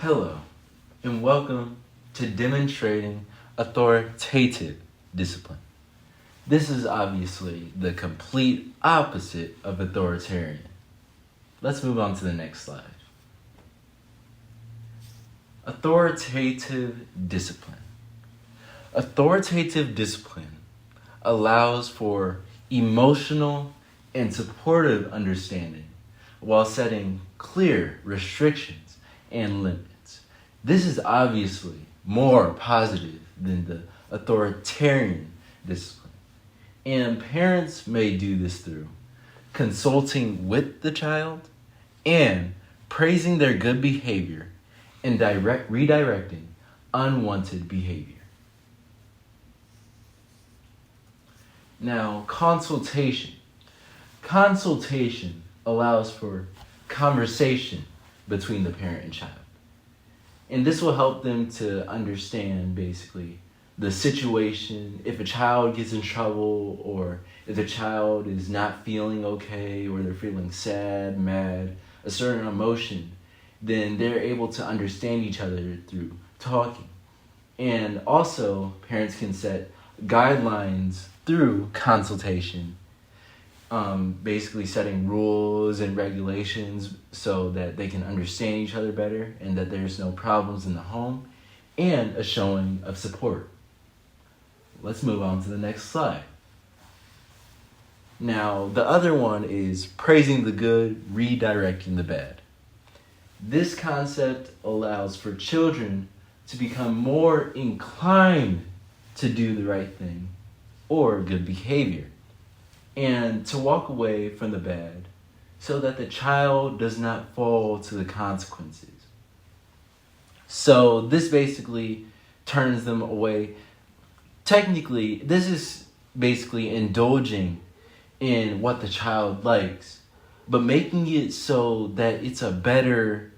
Hello, and welcome to demonstrating authoritative discipline. This is obviously the complete opposite of authoritarian. Let's move on to the next slide. Authoritative discipline. Authoritative discipline allows for emotional and supportive understanding while setting clear restrictions and limits. This is obviously more positive than the authoritarian discipline. And parents may do this through consulting with the child and praising their good behavior and redirecting unwanted behavior. Now, consultation. Consultation allows for conversation between the parent and child. And this will help them to understand basically the situation, if a child gets in trouble or if the child is not feeling okay or they're feeling sad, mad, a certain emotion, then they're able to understand each other through talking. And also, parents can set guidelines through consultation, basically setting rules and regulations so that they can understand each other better and that there's no problems in the home, and a showing of support. Let's move on to the next slide. Now, the other one is praising the good, redirecting the bad. This concept allows for children to become more inclined to do the right thing or good behavior, and to walk away from the bad so that the child does not fall to the consequences. So this basically turns them away. Technically, this is basically indulging in what the child likes, but making it so that it's a better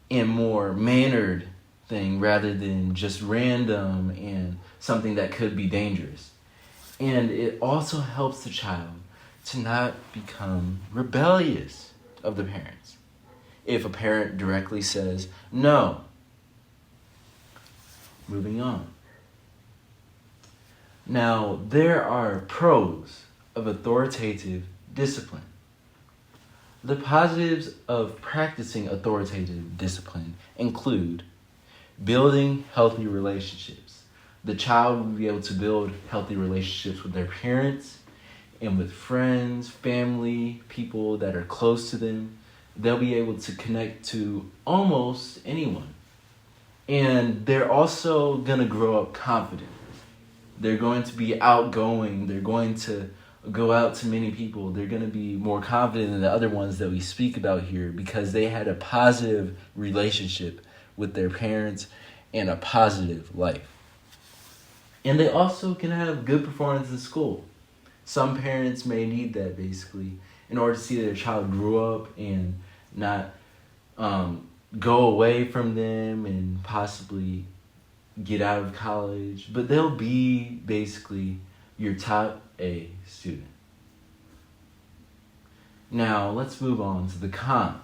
and more mannered thing rather than just random and something that could be dangerous. And it also helps the child to not become rebellious of the parents. If a parent directly says no. Moving on. Now, there are pros of authoritative discipline. The positives of practicing authoritative discipline include building healthy relationships. The child will be able to build healthy relationships with their parents and with friends, family, people that are close to them. They'll be able to connect to almost anyone. And they're also going to grow up confident. They're going to be outgoing. They're going to go out to many people. They're going to be more confident than the other ones that we speak about here because they had a positive relationship with their parents and a positive life. And they also can have good performance in school. Some parents may need that basically in order to see that their child grew up and not go away from them and possibly get out of college. But they'll be basically your top A student. Now, let's move on to the cons.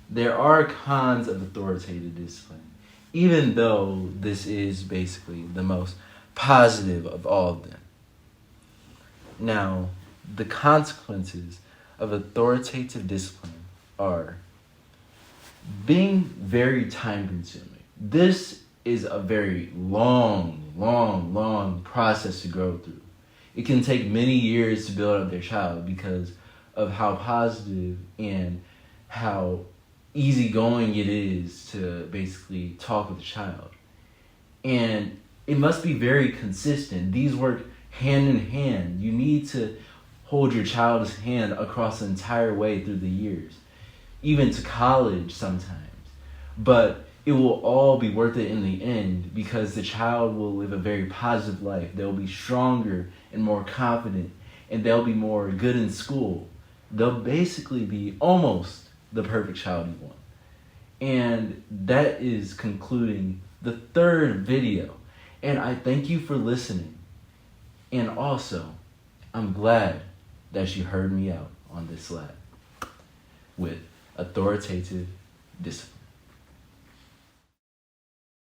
There are cons of authoritative discipline, even though this is basically the most positive of all of them. Now, the consequences of authoritative discipline are being very time consuming. This is a very long process to go through. It can take many years to build up their child because of how positive and how easygoing it is to basically talk with the child. And it must be very consistent. These work hand in hand. You need to hold your child's hand across the entire way through the years, even to college sometimes. But it will all be worth it in the end because the child will live a very positive life. They'll be stronger and more confident, and they'll be more good in school. They'll basically be almost the perfect child you want. And that is concluding the third video. And I thank you for listening. And also, I'm glad that you heard me out on this slide with authoritative discipline.